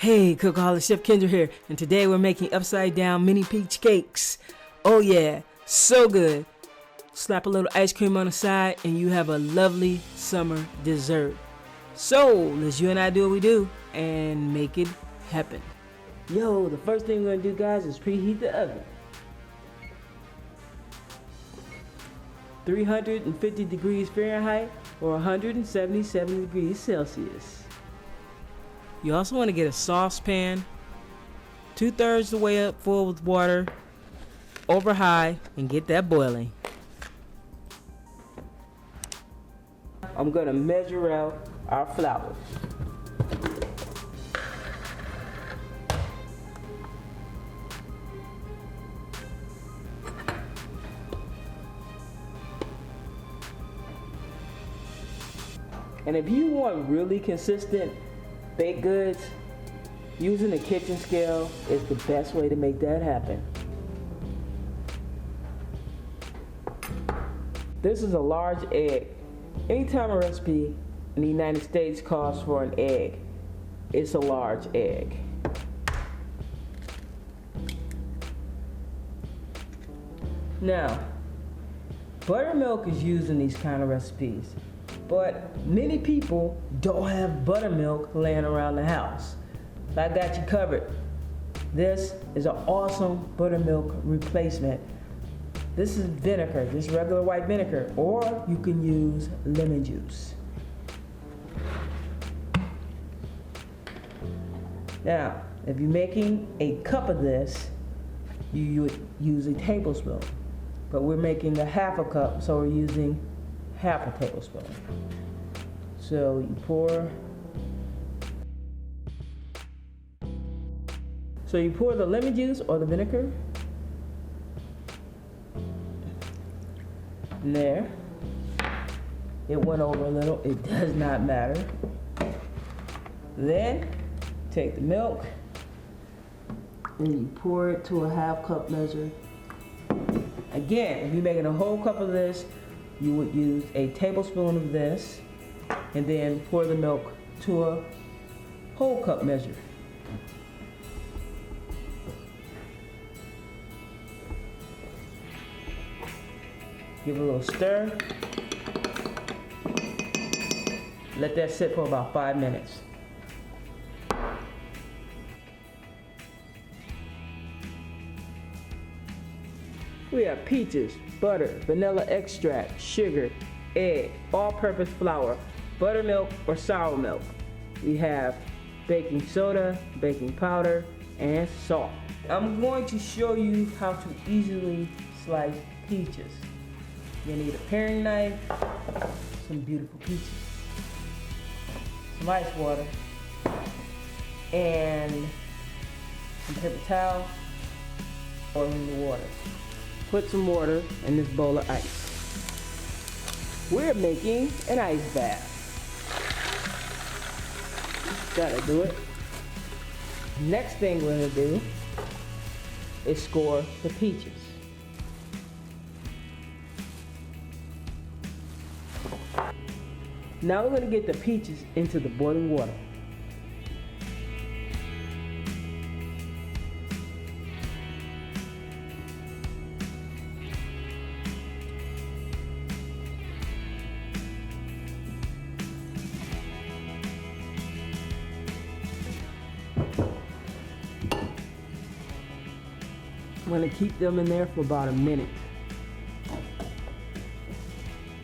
Hey, Cookaholic Chef Kendra here, and today we're making upside down mini peach cakes. Oh yeah, so good. Slap a little ice cream on the side and you have a lovely summer dessert. So let's you and I do what we do and make it happen. Yo, the first thing we're gonna do, guys, is preheat the oven. 350 degrees Fahrenheit or 177 degrees Celsius. You also want to get a saucepan, 2/3 the way up full with water, over high, and get that boiling. I'm going to measure out our flour. And if you want really consistent baked goods, using a kitchen scale is the best way to make that happen. This is a large egg. Anytime a recipe in the United States calls for an egg, it's a large egg. Now, buttermilk is used in these kind of recipes, but many people don't have buttermilk laying around the house. I got you covered. This is an awesome buttermilk replacement. This is vinegar, just regular white vinegar, or you can use lemon juice. Now, if you're making a cup of this, you would use a tablespoon. But we're making a half a cup, so we're using half a tablespoon. So you pour the lemon juice or the vinegar in there. It went over a little, it does not matter. Then take the milk and you pour it to a half cup measure. Again, if you're making a whole cup of this, you would use a tablespoon of this and then pour the milk to a whole cup measure. Give it a little stir. Let that sit for about 5 minutes. We have peaches, butter, vanilla extract, sugar, egg, all-purpose flour, buttermilk or sour milk. We have baking soda, baking powder, and salt. I'm going to show you how to easily slice peaches. You need a paring knife, some beautiful peaches, some ice water, and some paper towel, boiling the water. Put some water in this bowl of ice. We're making an ice bath. Gotta do it. Next thing we're gonna do is score the peaches. Now we're gonna get the peaches into the boiling water. I'm gonna keep them in there for about a minute.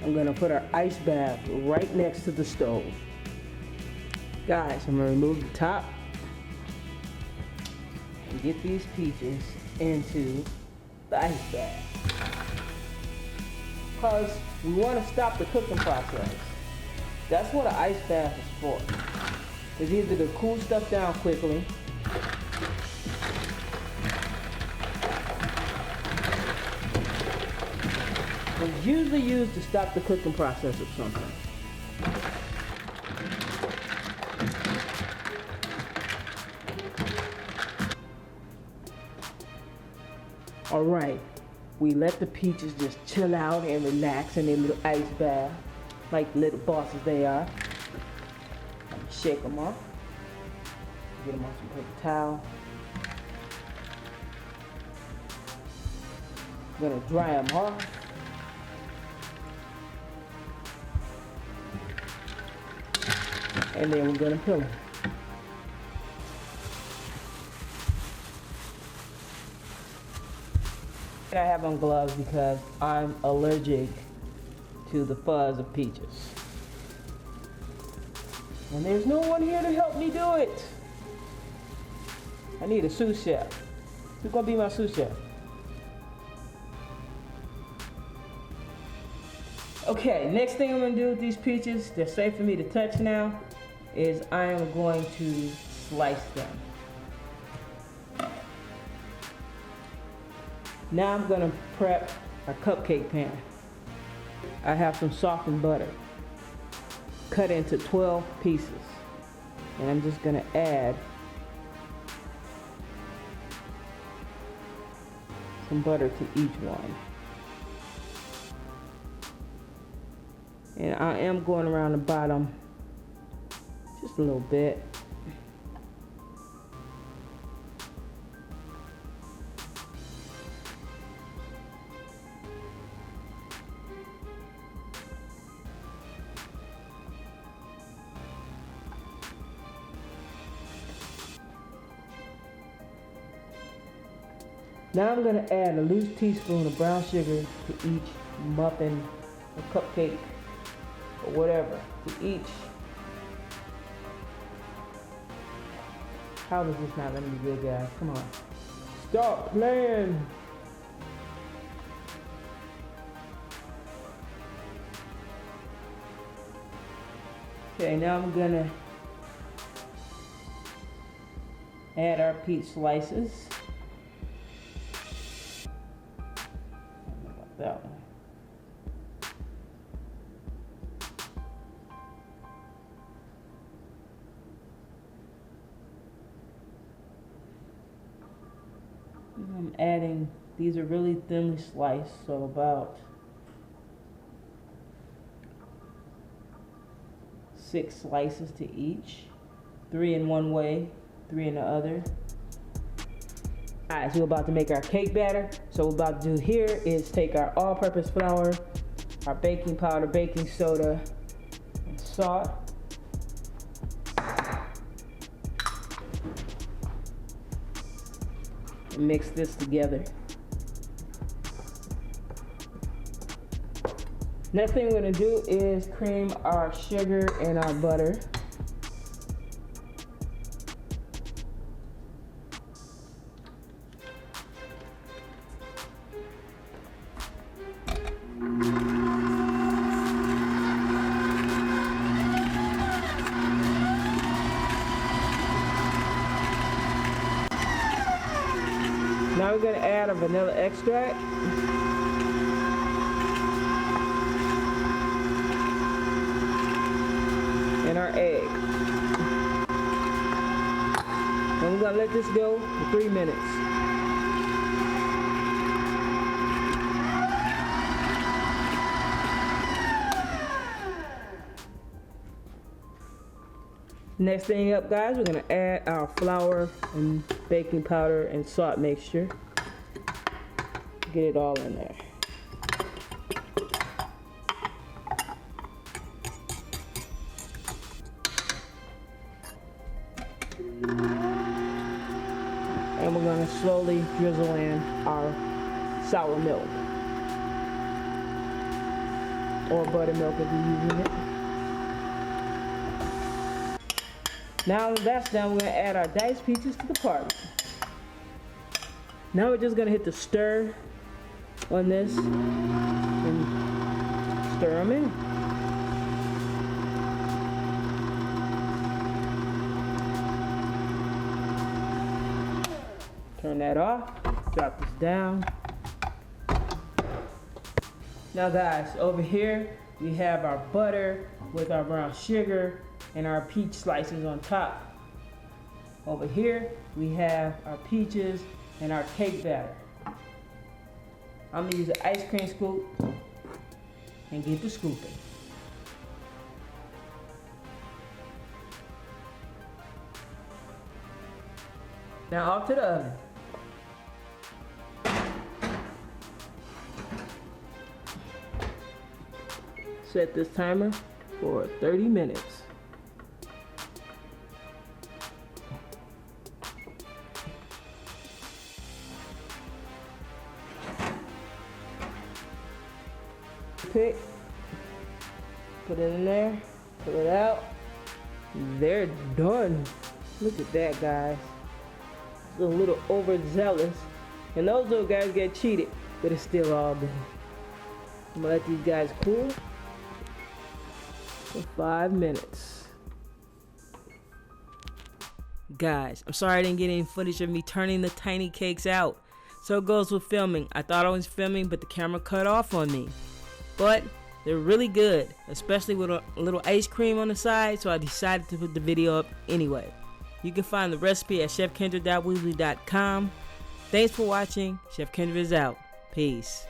I'm gonna put our ice bath right next to the stove. Guys, I'm gonna remove the top and get these peaches into the ice bath. Because we wanna stop the cooking process. That's what an ice bath is for. It's either to cool stuff down quickly, it's usually used to stop the cooking process of something. Alright, we let the peaches just chill out and relax in their little ice bath, like little bosses they are. Shake them off. Get them on some paper towel. I'm gonna dry them off. And then we're gonna peel them. I have on gloves because I'm allergic to the fuzz of peaches. And there's no one here to help me do it. I need a sous chef. Who's gonna be my sous chef? Okay, next thing I'm gonna do with these peaches, they're safe for me to touch now, is I am going to slice them. Now I'm gonna prep a cupcake pan. I have some softened butter, cut into 12 pieces. And I'm just gonna add some butter to each one. And I am going around the bottom just a little bit. Now I'm going to add a loose teaspoon of brown sugar to each muffin or cupcake or whatever, to each. How is this not letting me good, guys? Come on. Stop playing. Okay, now I'm going to add our peach slices. That one. I'm adding, these are really thinly sliced, so about 6 slices to each. 3 in one way, 3 in the other. Alright, so we're about to make our cake batter. So what we're about to do here is take our all-purpose flour, our baking powder, baking soda, and salt. And mix this together. Next thing we're going to do is cream our sugar and our butter. Now we're going to add a vanilla extract. And our egg. And we're going to let this go for 3 minutes. Next thing up, guys, we're going to add our flour and baking powder and salt mixture. Get it all in there. And we're going to slowly drizzle in our sour milk. Or buttermilk if you're using it. Now that that's done, we're going to add our diced peaches to the party. Now we're just going to hit the stir on this and stir them in. Turn that off, drop this down. Now guys, over here we have our butter with our brown sugar and our peach slices on top. Over here we have our peaches and our cake batter. I'm gonna use an ice cream scoop and get to scooping. Now off to the oven. Set this timer for 30 minutes. Pick, put it in there, pull it out. They're done. Look at that, guys. It's a little overzealous, and those little guys get cheated, but it's still all good. I'm gonna let these guys cool for 5 minutes. Guys, I'm sorry I didn't get any footage of me turning the tiny cakes out. So it goes with filming. I thought I was filming, but the camera cut off on me. But they're really good, especially with a little ice cream on the side, so I decided to put the video up anyway. You can find the recipe at chefkendra.weebly.com. Thanks for watching. Chef Kendra is out. Peace.